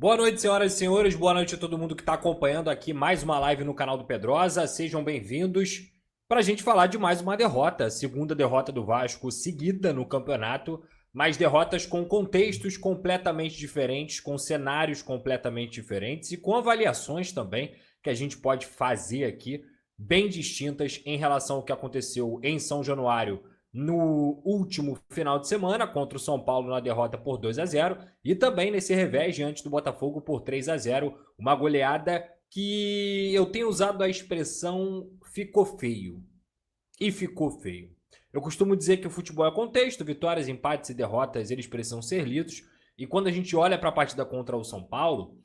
Boa noite, senhoras e senhores. Boa noite a todo mundo que está acompanhando aqui mais uma live no canal do Pedrosa. Sejam bem-vindos para a gente falar de mais uma derrota. Segunda derrota do Vasco seguida no campeonato, mas derrotas com contextos completamente diferentes, com cenários completamente diferentes e com avaliações também que a gente pode fazer aqui bem distintas em relação ao que aconteceu em São Januário no último final de semana contra o São Paulo na derrota por 2-0 e também nesse revés diante do Botafogo por 3-0, uma goleada que eu tenho usado a expressão ficou feio. E ficou feio. Eu costumo dizer que o futebol é contexto, vitórias, empates e derrotas, eles precisam ser lidos. E quando a gente olha para a partida contra o São Paulo,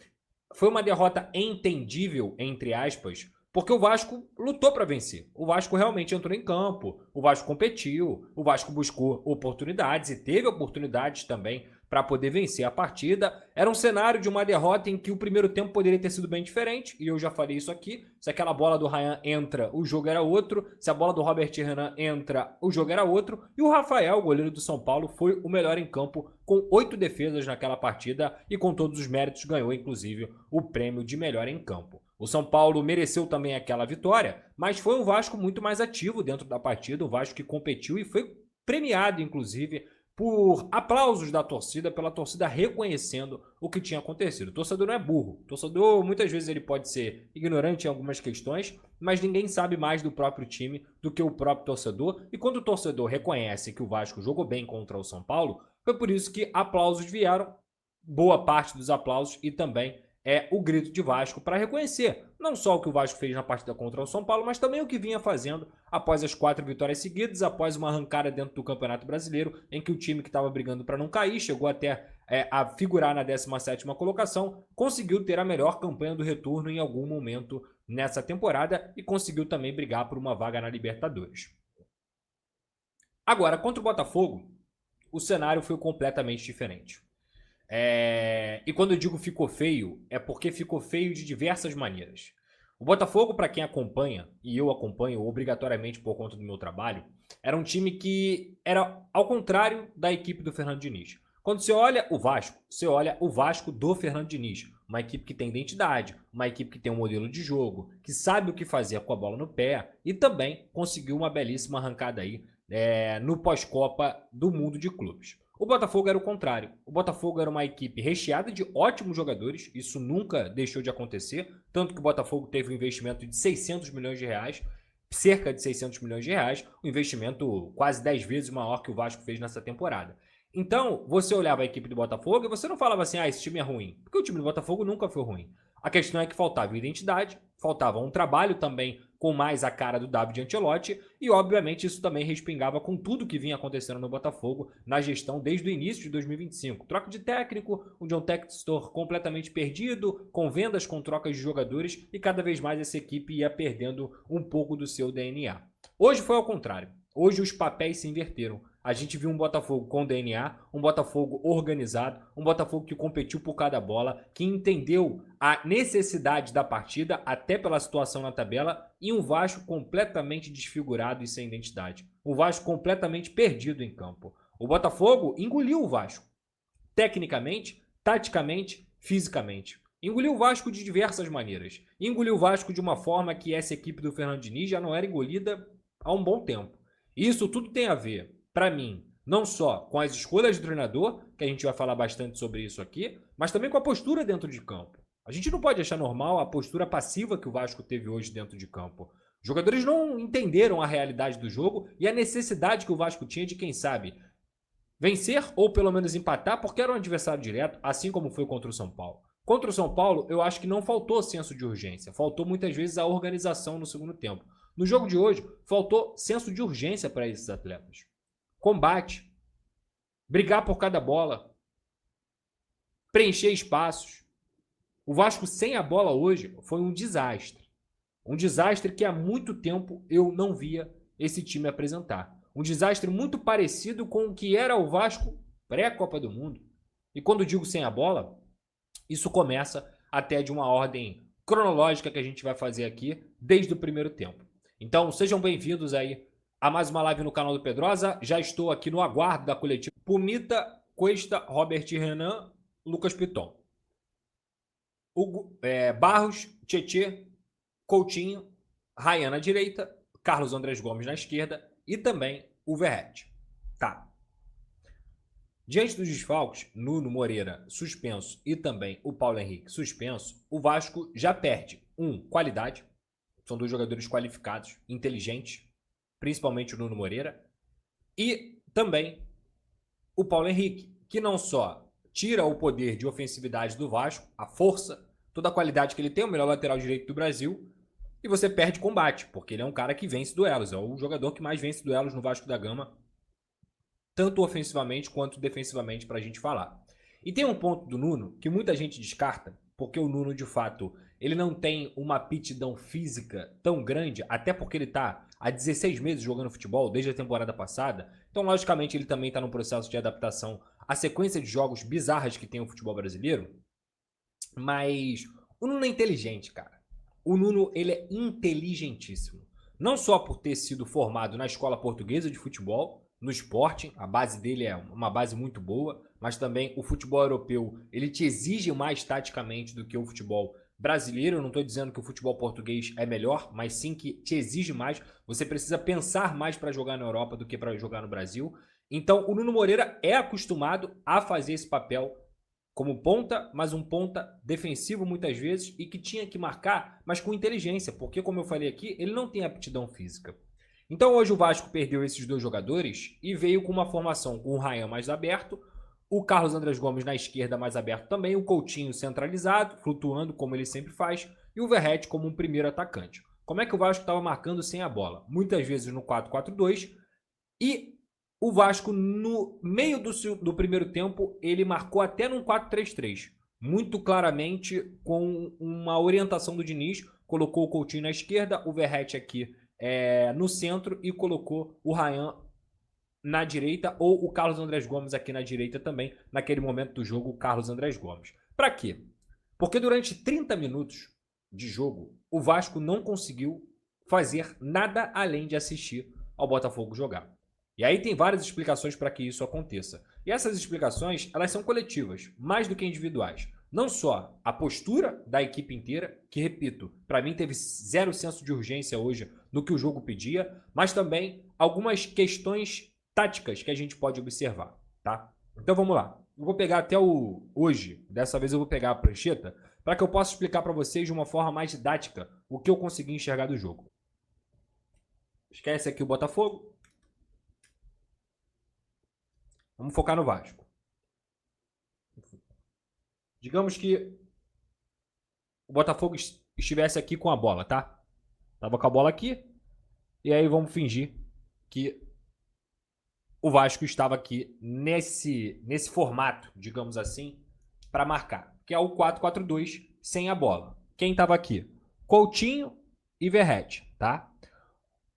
foi uma derrota entendível, entre aspas, porque o Vasco lutou para vencer. O Vasco realmente entrou em campo, o Vasco competiu, o Vasco buscou oportunidades e teve oportunidades também para poder vencer a partida. Era um cenário de uma derrota em que o primeiro tempo poderia ter sido bem diferente, e eu já falei isso aqui. Se aquela bola do Ryan entra, o jogo era outro. Se a bola do Robert Renan entra, o jogo era outro. E o Rafael, goleiro do São Paulo, foi o melhor em campo, com 8 defesas naquela partida e com todos os méritos ganhou, inclusive, o prêmio de melhor em campo. O São Paulo mereceu também aquela vitória, mas foi um Vasco muito mais ativo dentro da partida, um Vasco que competiu e foi premiado, inclusive, por aplausos da torcida, pela torcida reconhecendo o que tinha acontecido. O torcedor não é burro. O torcedor, muitas vezes, ele pode ser ignorante em algumas questões, mas ninguém sabe mais do próprio time do que o próprio torcedor. E quando o torcedor reconhece que o Vasco jogou bem contra o São Paulo, foi por isso que aplausos vieram, boa parte dos aplausos, e também o grito de Vasco para reconhecer não só o que o Vasco fez na partida contra o São Paulo, mas também o que vinha fazendo após as 4 vitórias seguidas, após uma arrancada dentro do Campeonato Brasileiro, em que o time que estava brigando para não cair, chegou até a figurar na 17ª colocação, conseguiu ter a melhor campanha do retorno em algum momento nessa temporada e conseguiu também brigar por uma vaga na Libertadores. Agora, contra o Botafogo, o cenário foi completamente diferente. E quando eu digo ficou feio, é porque ficou feio de diversas maneiras. O Botafogo, para quem acompanha, e eu acompanho obrigatoriamente por conta do meu trabalho, era um time que era ao contrário da equipe do Fernando Diniz. Quando você olha o Vasco, você olha o Vasco do Fernando Diniz. Uma equipe que tem identidade, uma equipe que tem um modelo de jogo, que sabe o que fazer com a bola no pé e também conseguiu uma belíssima arrancada aí no pós-Copa do mundo de clubes. O Botafogo era o contrário. O Botafogo era uma equipe recheada de ótimos jogadores, isso nunca deixou de acontecer, tanto que o Botafogo teve um investimento de 600 milhões de reais, cerca de 600 milhões de reais, um investimento quase 10 vezes maior que o Vasco fez nessa temporada. Então, você olhava a equipe do Botafogo e você não falava assim, esse time é ruim, porque o time do Botafogo nunca foi ruim. A questão é que faltava identidade, faltava um trabalho também com mais a cara do David Ancelotti e, obviamente, isso também respingava com tudo que vinha acontecendo no Botafogo na gestão desde o início de 2025. Troca de técnico, um John Textor completamente perdido, com vendas com trocas de jogadores e cada vez mais essa equipe ia perdendo um pouco do seu DNA. Hoje foi ao contrário. Hoje os papéis se inverteram. A gente viu um Botafogo com DNA, um Botafogo organizado, um Botafogo que competiu por cada bola, que entendeu a necessidade da partida, até pela situação na tabela, e um Vasco completamente desfigurado e sem identidade. O Vasco completamente perdido em campo. O Botafogo engoliu o Vasco, tecnicamente, taticamente, fisicamente. Engoliu o Vasco de diversas maneiras. Engoliu o Vasco de uma forma que essa equipe do Fernando Diniz já não era engolida há um bom tempo. Isso tudo tem a ver, para mim, não só com as escolhas do treinador, que a gente vai falar bastante sobre isso aqui, mas também com a postura dentro de campo. A gente não pode achar normal a postura passiva que o Vasco teve hoje dentro de campo. Os jogadores não entenderam a realidade do jogo e a necessidade que o Vasco tinha de, quem sabe, vencer ou pelo menos empatar, porque era um adversário direto, assim como foi contra o São Paulo. Contra o São Paulo, eu acho que não faltou senso de urgência, faltou muitas vezes a organização no segundo tempo. No jogo de hoje, faltou senso de urgência para esses atletas. Combate, brigar por cada bola, preencher espaços. O Vasco sem a bola hoje foi um desastre. Um desastre que há muito tempo eu não via esse time apresentar. Um desastre muito parecido com o que era o Vasco pré-Copa do Mundo. E quando digo sem a bola, isso começa até de uma ordem cronológica que a gente vai fazer aqui desde o primeiro tempo. Então sejam bem-vindos aí a mais uma live no canal do Pedrosa. Já estou aqui no aguardo da coletiva Pumita, Cuesta, Robert Renan, Lucas Piton. Barros, Tietê, Coutinho, Ryan na direita, Carlos Andrés Gomes na esquerda e também o Verratti. Tá. Diante dos desfalques, Nuno Moreira suspenso e também o Paulo Henrique suspenso, o Vasco já perde, qualidade. São dois jogadores qualificados, inteligentes, principalmente o Nuno Moreira. E também o Paulo Henrique, que não só tira o poder de ofensividade do Vasco, a força, toda a qualidade que ele tem, o melhor lateral direito do Brasil, e você perde combate, porque ele é um cara que vence duelos, é o jogador que mais vence duelos no Vasco da Gama, tanto ofensivamente quanto defensivamente, para a gente falar. E tem um ponto do Nuno que muita gente descarta, porque o Nuno, de fato, ele não tem uma aptidão física tão grande, até porque ele está há 16 meses jogando futebol, desde a temporada passada. Então, logicamente, ele também está num processo de adaptação à sequência de jogos bizarras que tem o futebol brasileiro. Mas o Nuno é inteligente, cara. O Nuno, ele é inteligentíssimo. Não só por ter sido formado na escola portuguesa de futebol, no Sporting, a base dele é uma base muito boa, mas também o futebol europeu, ele te exige mais taticamente do que o futebol brasileiro. Eu não estou dizendo que o futebol português é melhor, mas sim que te exige mais. Você precisa pensar mais para jogar na Europa do que para jogar no Brasil. Então, o Nuno Moreira é acostumado a fazer esse papel como ponta, mas um ponta defensivo muitas vezes e que tinha que marcar, mas com inteligência, porque, como eu falei aqui, ele não tem aptidão física. Então hoje o Vasco perdeu esses dois jogadores e veio com uma formação com o Ryan mais aberto, o Carlos Andrés Gomes na esquerda mais aberto também, o Coutinho centralizado, flutuando como ele sempre faz, e o Verratti como um primeiro atacante. Como é que o Vasco estava marcando sem a bola? Muitas vezes no 4-4-2 e o Vasco no meio do primeiro tempo ele marcou até num 4-3-3, muito claramente com uma orientação do Diniz, colocou o Coutinho na esquerda, o Verratti aqui no centro e colocou o Ryan na direita ou o Carlos Andrés Gomes aqui na direita também, naquele momento do jogo, o Carlos Andrés Gomes. Para quê? Porque durante 30 minutos de jogo, o Vasco não conseguiu fazer nada além de assistir ao Botafogo jogar. E aí tem várias explicações para que isso aconteça. E essas explicações, elas são coletivas, mais do que individuais. Não só a postura da equipe inteira, que, repito, para mim teve zero senso de urgência hoje no que o jogo pedia, mas também algumas questões táticas que a gente pode observar, tá? Então vamos lá. Eu vou pegar até hoje, dessa vez eu vou pegar a prancheta, para que eu possa explicar para vocês de uma forma mais didática o que eu consegui enxergar do jogo. Esquece aqui o Botafogo. Vamos focar no Vasco. Digamos que o Botafogo estivesse aqui com a bola, tá? Tava com a bola aqui. E aí vamos fingir que o Vasco estava aqui nesse formato, digamos assim, para marcar. Que é o 4-4-2 sem a bola. Quem estava aqui? Coutinho e Verratti, tá?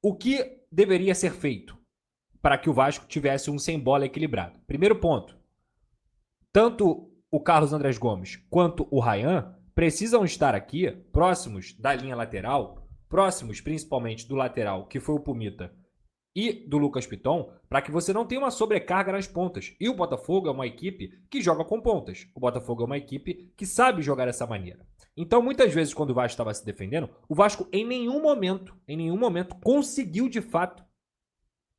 O que deveria ser feito para que o Vasco tivesse um sem bola equilibrado? Primeiro ponto. Tanto o Carlos Andrés Gomes quanto o Ryan precisam estar aqui, próximos da linha lateral, próximos principalmente do lateral, que foi o Pumita, e do Lucas Piton, para que você não tenha uma sobrecarga nas pontas. E o Botafogo é uma equipe que joga com pontas. O Botafogo é uma equipe que sabe jogar dessa maneira. Então, muitas vezes, quando o Vasco estava se defendendo, o Vasco em nenhum momento, conseguiu, de fato,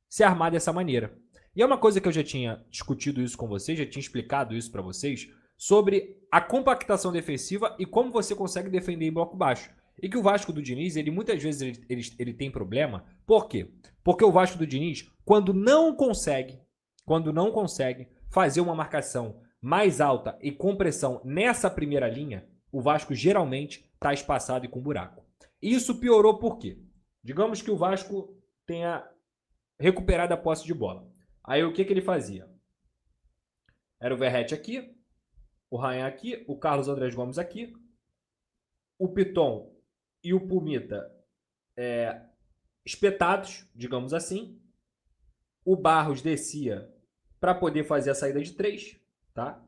se armar dessa maneira. E é uma coisa que eu já tinha discutido isso com vocês, já tinha explicado isso para vocês, sobre a compactação defensiva e como você consegue defender em bloco baixo. E que o Vasco do Diniz, ele muitas vezes ele tem problema. Por quê? Porque o Vasco do Diniz, quando não consegue fazer uma marcação mais alta e com pressão nessa primeira linha, o Vasco geralmente está espaçado e com buraco. E isso piorou por quê? Digamos que o Vasco tenha recuperado a posse de bola. Aí o que ele fazia? Era o Verratti aqui, o Ryan aqui, o Carlos Andrés Gomes aqui, o Piton e o Pumita espetados, digamos assim. O Barros descia para poder fazer a saída de 3, tá?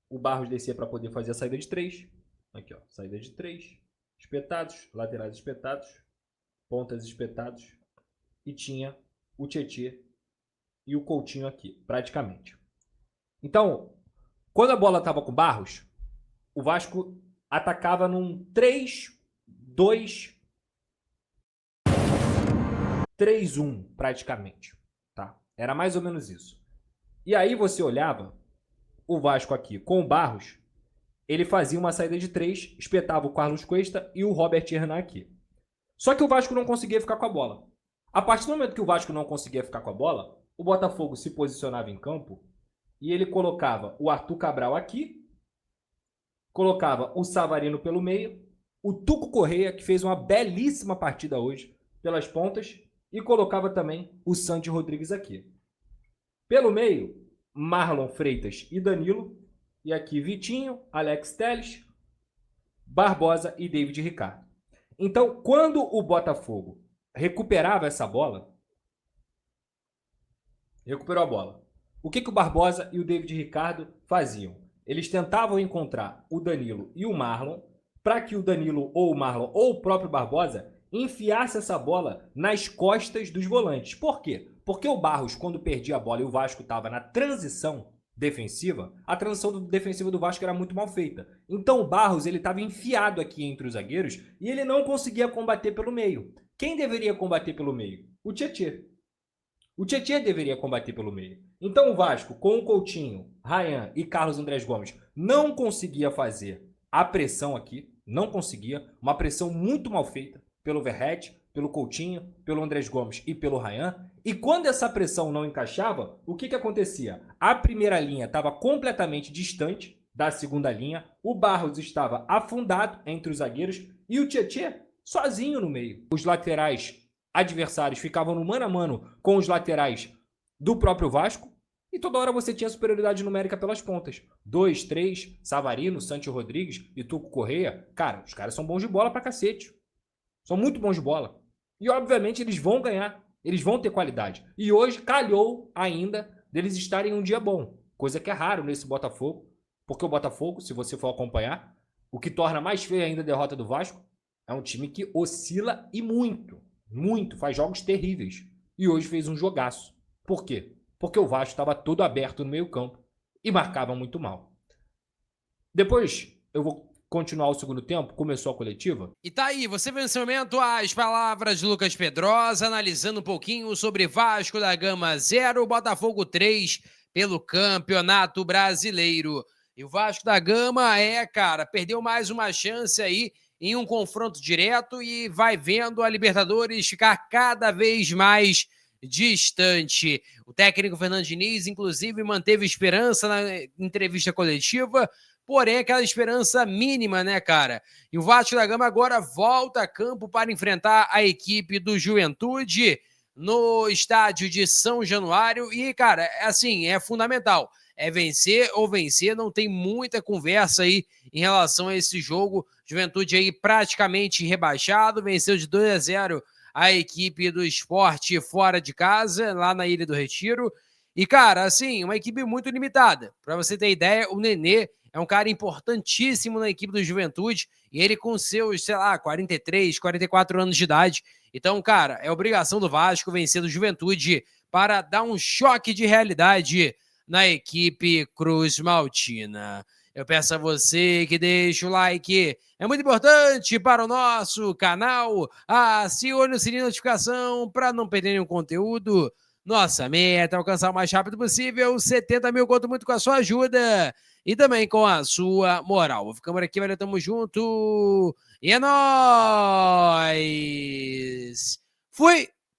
O Barros descia para poder fazer a saída de 3. Aqui, ó, saída de 3. Espetados, laterais espetados, pontas espetados. E tinha o Tietê e o Coutinho aqui, praticamente. Então, quando a bola estava com o Barros, o Vasco atacava num 3-2-3-1 praticamente, tá? Era mais ou menos isso. E aí você olhava o Vasco aqui com o Barros, ele fazia uma saída de 3, espetava o Carlos Cuesta e o Robert Hernan aqui. Só que o Vasco não conseguia ficar com a bola. A partir do momento que o Vasco não conseguia ficar com a bola, o Botafogo se posicionava em campo e ele colocava o Arthur Cabral aqui, colocava o Savarino pelo meio, o Tuco Correia, que fez uma belíssima partida hoje pelas pontas, e colocava também o Santi Rodrigues aqui. Pelo meio, Marlon Freitas e Danilo, e aqui Vitinho, Alex Telles, Barbosa e David Ricardo. Então, quando o Botafogo recuperava essa bola, recuperou a bola, o que o Barbosa e o David Ricardo faziam? Eles tentavam encontrar o Danilo e o Marlon para que o Danilo ou o Marlon ou o próprio Barbosa enfiasse essa bola nas costas dos volantes. Por quê? Porque o Barros, quando perdia a bola e o Vasco estava na transição defensiva, a transição defensiva do Vasco era muito mal feita. Então o Barros ele estava enfiado aqui entre os zagueiros e ele não conseguia combater pelo meio. Quem deveria combater pelo meio? O Tietê. O Tietê deveria combater pelo meio. Então o Vasco, com o Coutinho, Ryan e Carlos Andrés Gomes, não conseguia fazer a pressão aqui, não conseguia, uma pressão muito mal feita pelo Verratti, pelo Coutinho, pelo Andrés Gomes e pelo Ryan. E quando essa pressão não encaixava, o que acontecia? A primeira linha estava completamente distante da segunda linha, o Barros estava afundado entre os zagueiros e o Tietê sozinho no meio. Os laterais adversários ficavam no mano a mano com os laterais do próprio Vasco e toda hora você tinha superioridade numérica pelas pontas. 2, 3, Savarino, Santi Rodrigues e Tuco Correia. Cara, os caras são bons de bola pra cacete. São muito bons de bola. E obviamente eles vão ganhar, eles vão ter qualidade. E hoje calhou ainda deles estarem em um dia bom, coisa que é raro nesse Botafogo, porque o Botafogo, se você for acompanhar, o que torna mais feia ainda a derrota do Vasco é um time que oscila e muito. Muito, faz jogos terríveis. E hoje fez um jogaço. Por quê? Porque o Vasco estava todo aberto no meio campo e marcava muito mal. Depois eu vou continuar o segundo tempo, começou a coletiva. E tá aí, você viu nesse momento as palavras de Lucas Pedrosa, analisando um pouquinho sobre Vasco da Gama 0, Botafogo 3 pelo Campeonato Brasileiro. E o Vasco da Gama cara, perdeu mais uma chance aí em um confronto direto e vai vendo a Libertadores ficar cada vez mais distante. O técnico Fernando Diniz, inclusive, manteve esperança na entrevista coletiva, porém aquela esperança mínima, né, cara? E o Vasco da Gama agora volta a campo para enfrentar a equipe do Juventude no estádio de São Januário e, cara, assim, é fundamental. É vencer ou vencer, não tem muita conversa aí em relação a esse jogo. Juventude aí praticamente rebaixado, venceu de 2-0 a equipe do Sport fora de casa, lá na Ilha do Retiro. E, cara, assim, uma equipe muito limitada. Para você ter ideia, o Nenê é um cara importantíssimo na equipe do Juventude, e ele com seus, 43, 44 anos de idade. Então, cara, é obrigação do Vasco vencer do Juventude para dar um choque de realidade na equipe Cruz Maltina. Eu peço a você que deixe o like, é muito importante para o nosso canal. Acione o sininho de notificação para não perder nenhum conteúdo. Nossa meta é alcançar o mais rápido possível 70 mil, conto muito com a sua ajuda e também com a sua moral. Vou ficando por aqui, valeu, tamo junto e é nóis! Fui!